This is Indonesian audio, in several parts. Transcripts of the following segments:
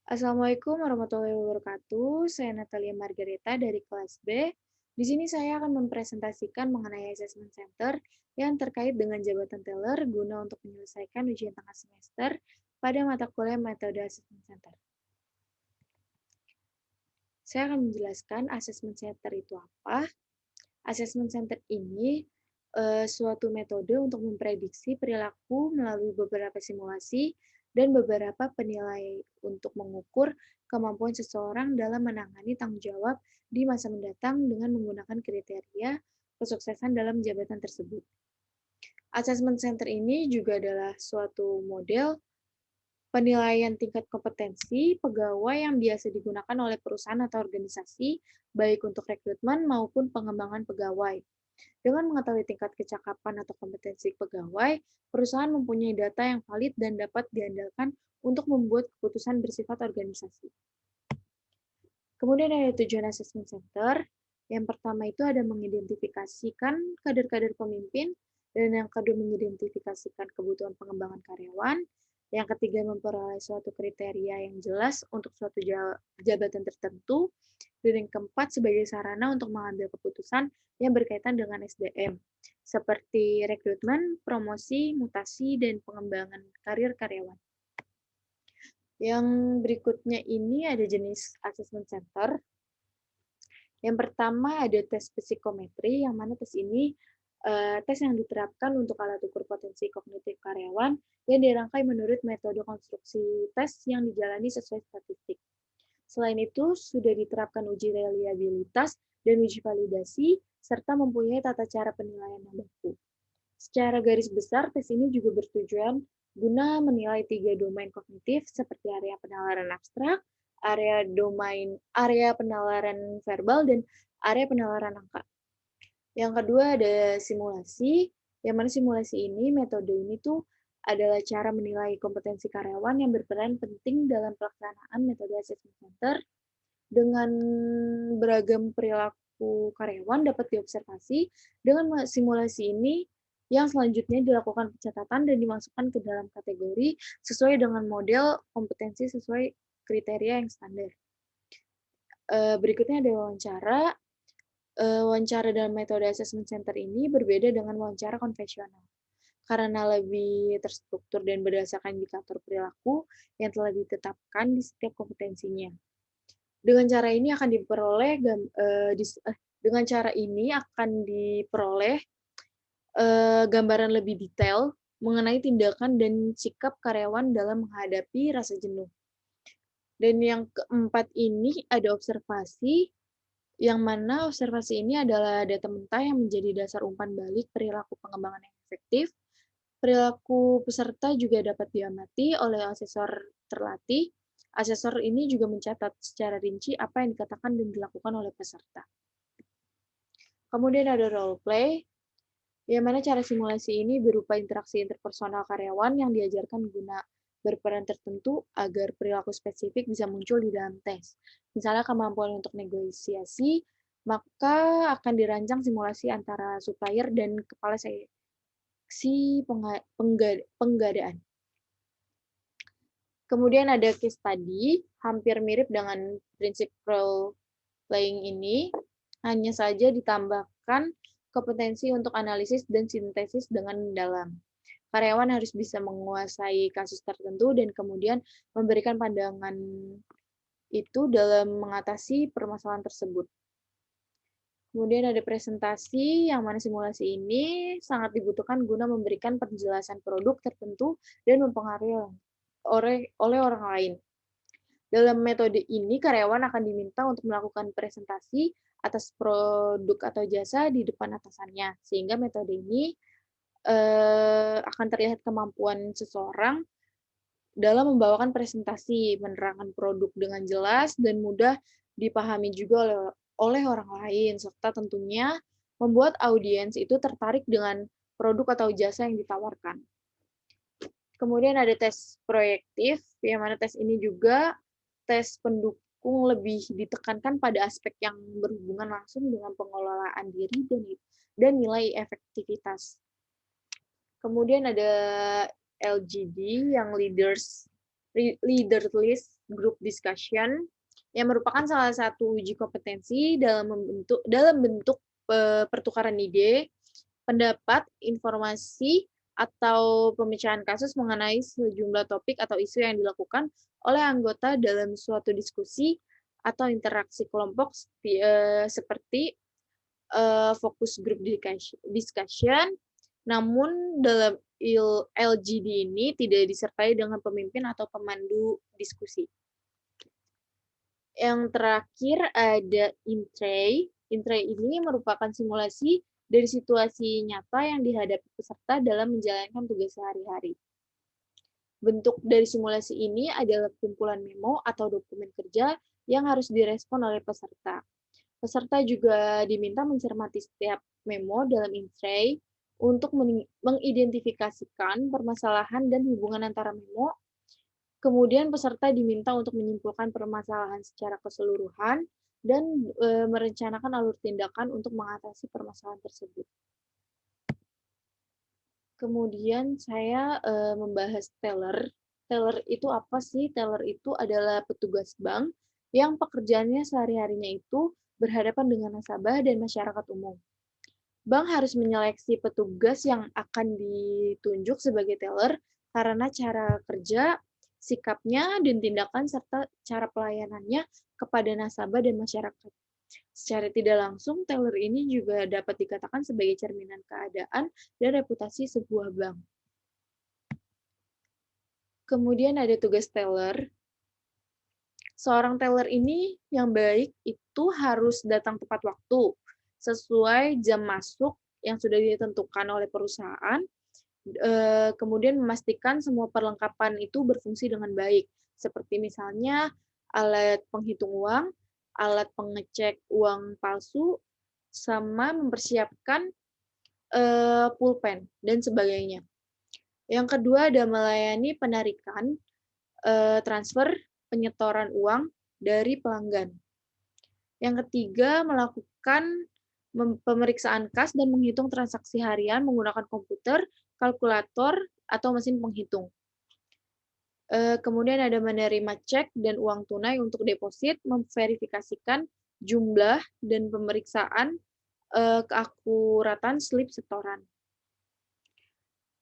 Assalamualaikum warahmatullahi wabarakatuh. Saya Natalia Margareta dari kelas B. Di sini saya akan mempresentasikan mengenai assessment center yang terkait dengan jabatan teller guna untuk menyelesaikan ujian tengah semester pada mata kuliah metode assessment center. Saya akan menjelaskan assessment center itu apa. Assessment center ini suatu metode untuk memprediksi perilaku melalui beberapa simulasi dan beberapa penilai untuk mengukur kemampuan seseorang dalam menangani tanggung jawab di masa mendatang dengan menggunakan kriteria kesuksesan dalam jabatan tersebut. Assessment center ini juga adalah suatu model penilaian tingkat kompetensi pegawai yang biasa digunakan oleh perusahaan atau organisasi, baik untuk rekrutmen maupun pengembangan pegawai. Dengan mengetahui tingkat kecakapan atau kompetensi pegawai, perusahaan mempunyai data yang valid dan dapat diandalkan untuk membuat keputusan bersifat organisasi. Kemudian ada tujuan assessment center. Yang pertama itu ada mengidentifikasikan kader-kader pemimpin, dan yang kedua mengidentifikasikan kebutuhan pengembangan karyawan. Yang ketiga memperoleh suatu kriteria yang jelas untuk suatu jabatan tertentu. Dan yang keempat sebagai sarana untuk mengambil keputusan yang berkaitan dengan SDM, seperti rekrutmen, promosi, mutasi, dan pengembangan karir karyawan. Yang berikutnya ini ada jenis assessment center. Yang pertama ada tes psikometri, yang mana tes ini tes yang diterapkan untuk alat ukur potensi kognitif karyawan yang dirangkai menurut metode konstruksi tes yang dijalani sesuai statistik. Selain itu, sudah diterapkan uji reliabilitas dan uji validasi, serta mempunyai tata cara penilaian yang baku. Secara garis besar, tes ini juga bertujuan guna menilai 3 domain kognitif seperti area penalaran abstrak, area penalaran verbal, dan area penalaran angka. Yang kedua ada simulasi, yang mana simulasi ini, metode ini tuh adalah cara menilai kompetensi karyawan yang berperan penting dalam pelaksanaan metode assessment center dengan beragam perilaku karyawan dapat diobservasi. Dengan simulasi ini yang selanjutnya dilakukan pencatatan dan dimasukkan ke dalam kategori sesuai dengan model kompetensi sesuai kriteria yang standar. Berikutnya ada wawancara. Wawancara dalam metode assessment center ini berbeda dengan wawancara konvensional karena lebih terstruktur dan berdasarkan indikator perilaku yang telah ditetapkan di setiap kompetensinya. Dengan cara ini akan diperoleh dengan cara ini akan diperoleh gambaran lebih detail mengenai tindakan dan sikap karyawan dalam menghadapi rasa jenuh. Dan yang keempat ini ada observasi, yang mana observasi ini adalah data mentah yang menjadi dasar umpan balik perilaku pengembangan yang efektif. Perilaku peserta juga dapat diamati oleh asesor terlatih. Asesor ini juga mencatat secara rinci apa yang dikatakan dan dilakukan oleh peserta. Kemudian ada role play, yang mana cara simulasi ini berupa interaksi interpersonal karyawan yang diajarkan guna berperan tertentu agar perilaku spesifik bisa muncul di dalam tes. Misalnya kemampuan untuk negosiasi, maka akan dirancang simulasi antara supplier dan kepala seksi penggadaan. Kemudian ada case study, hampir mirip dengan prinsip role playing ini, hanya saja ditambahkan kompetensi untuk analisis dan sintesis dengan mendalam. Karyawan harus bisa menguasai kasus tertentu dan kemudian memberikan pandangan itu dalam mengatasi permasalahan tersebut. Kemudian ada presentasi, yang mana simulasi ini sangat dibutuhkan guna memberikan penjelasan produk tertentu dan mempengaruhi oleh orang lain. Dalam metode ini, karyawan akan diminta untuk melakukan presentasi atas produk atau jasa di depan atasannya, sehingga metode ini akan terlihat kemampuan seseorang dalam membawakan presentasi, menerangkan produk dengan jelas dan mudah dipahami juga oleh orang lain, serta tentunya membuat audiens itu tertarik dengan produk atau jasa yang ditawarkan. Kemudian ada tes proyektif, yang mana tes ini juga tes pendukung lebih ditekankan pada aspek yang berhubungan langsung dengan pengelolaan diri dan nilai efektivitas. Kemudian ada LGD yang leader list, group discussion yang merupakan salah satu uji kompetensi dalam bentuk pertukaran ide, pendapat, informasi, atau pemecahan kasus mengenai sejumlah topik atau isu yang dilakukan oleh anggota dalam suatu diskusi atau interaksi kelompok seperti fokus group discussion, namun dalam LGD ini tidak disertai dengan pemimpin atau pemandu diskusi. Yang terakhir ada Intray. Intray ini merupakan simulasi dari situasi nyata yang dihadapi peserta dalam menjalankan tugas sehari-hari. Bentuk dari simulasi ini adalah kumpulan memo atau dokumen kerja yang harus direspon oleh peserta. Peserta juga diminta mencermati setiap memo dalam Intray untuk mengidentifikasikan permasalahan dan hubungan antara memo. Kemudian peserta diminta untuk menyimpulkan permasalahan secara keseluruhan dan merencanakan alur tindakan untuk mengatasi permasalahan tersebut. Kemudian saya membahas teller. Teller itu apa sih? Teller itu adalah petugas bank yang pekerjaannya sehari-harinya itu berhadapan dengan nasabah dan masyarakat umum. Bank harus menyeleksi petugas yang akan ditunjuk sebagai teller karena cara kerja, sikapnya, dan tindakan serta cara pelayanannya kepada nasabah dan masyarakat. Secara tidak langsung, teller ini juga dapat dikatakan sebagai cerminan keadaan dan reputasi sebuah bank. Kemudian ada tugas teller. Seorang teller ini yang baik itu harus datang tepat waktu, sesuai jam masuk yang sudah ditentukan oleh perusahaan, kemudian memastikan semua perlengkapan itu berfungsi dengan baik, seperti misalnya alat penghitung uang, alat pengecek uang palsu, sama mempersiapkan pulpen, dan sebagainya. Yang kedua ada melayani penarikan, transfer, penyetoran uang dari pelanggan. Yang ketiga, melakukan pemeriksaan kas dan menghitung transaksi harian menggunakan komputer, kalkulator, atau mesin penghitung. Kemudian ada menerima cek dan uang tunai untuk deposit, memverifikasikan jumlah dan pemeriksaan keakuratan slip setoran.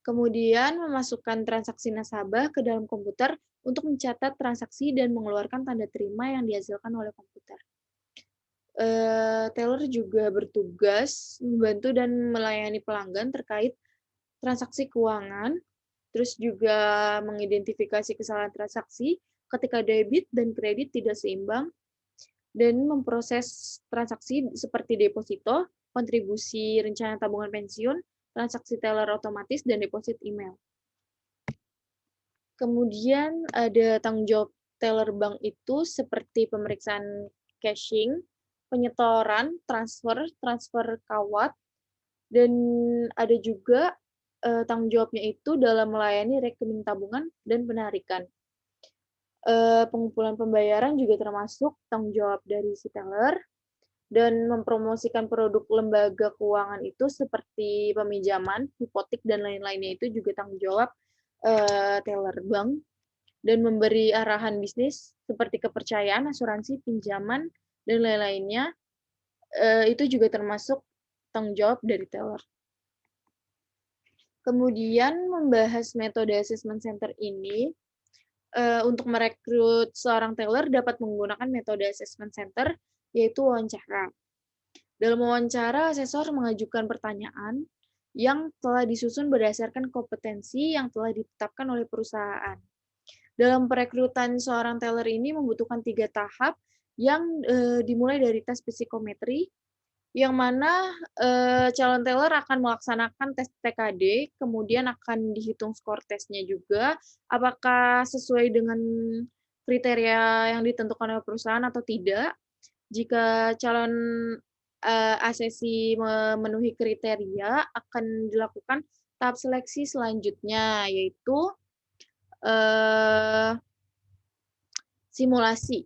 Kemudian memasukkan transaksi nasabah ke dalam komputer untuk mencatat transaksi dan mengeluarkan tanda terima yang dihasilkan oleh komputer. Teller juga bertugas membantu dan melayani pelanggan terkait transaksi keuangan, terus juga mengidentifikasi kesalahan transaksi ketika debit dan kredit tidak seimbang, dan memproses transaksi seperti deposito, kontribusi rencana tabungan pensiun, transaksi teller otomatis, dan deposit email. Kemudian ada tanggung jawab teller bank itu seperti pemeriksaan cashing, penyetoran, transfer kawat, dan ada juga tanggung jawabnya itu dalam melayani rekening tabungan dan penarikan. Pengumpulan pembayaran juga termasuk tanggung jawab dari si teller, dan mempromosikan produk lembaga keuangan itu seperti peminjaman, hipotek, dan lain-lainnya itu juga tanggung jawab teller bank, dan memberi arahan bisnis seperti kepercayaan, asuransi, pinjaman, dan lain-lainnya itu juga termasuk tanggung jawab dari teller. Kemudian membahas metode assessment center ini, untuk merekrut seorang teller dapat menggunakan metode assessment center, yaitu wawancara. Dalam wawancara, asesor mengajukan pertanyaan yang telah disusun berdasarkan kompetensi yang telah ditetapkan oleh perusahaan. Dalam perekrutan seorang teller ini membutuhkan 3 tahap yang dimulai dari tes psikometri, yang mana calon teller akan melaksanakan tes TKD, kemudian akan dihitung skor tesnya juga, apakah sesuai dengan kriteria yang ditentukan oleh perusahaan atau tidak. Jika calon asesi memenuhi kriteria, akan dilakukan tahap seleksi selanjutnya, yaitu simulasi.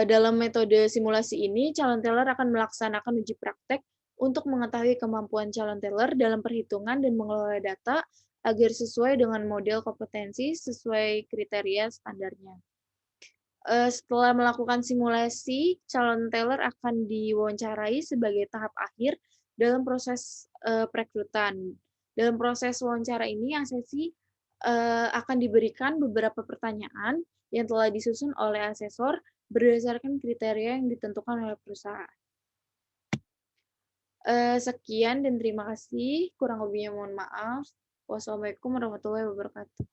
Dalam metode simulasi ini, calon teller akan melaksanakan uji praktek untuk mengetahui kemampuan calon teller dalam perhitungan dan mengelola data agar sesuai dengan model kompetensi sesuai kriteria standarnya. Setelah melakukan simulasi, calon teller akan diwawancarai sebagai tahap akhir dalam proses, perekrutan. Dalam proses wawancara ini, asesi, akan diberikan beberapa pertanyaan yang telah disusun oleh asesor berdasarkan kriteria yang ditentukan oleh perusahaan. Sekian dan terima kasih, kurang lebihnya mohon maaf. Wassalamualaikum warahmatullahi wabarakatuh.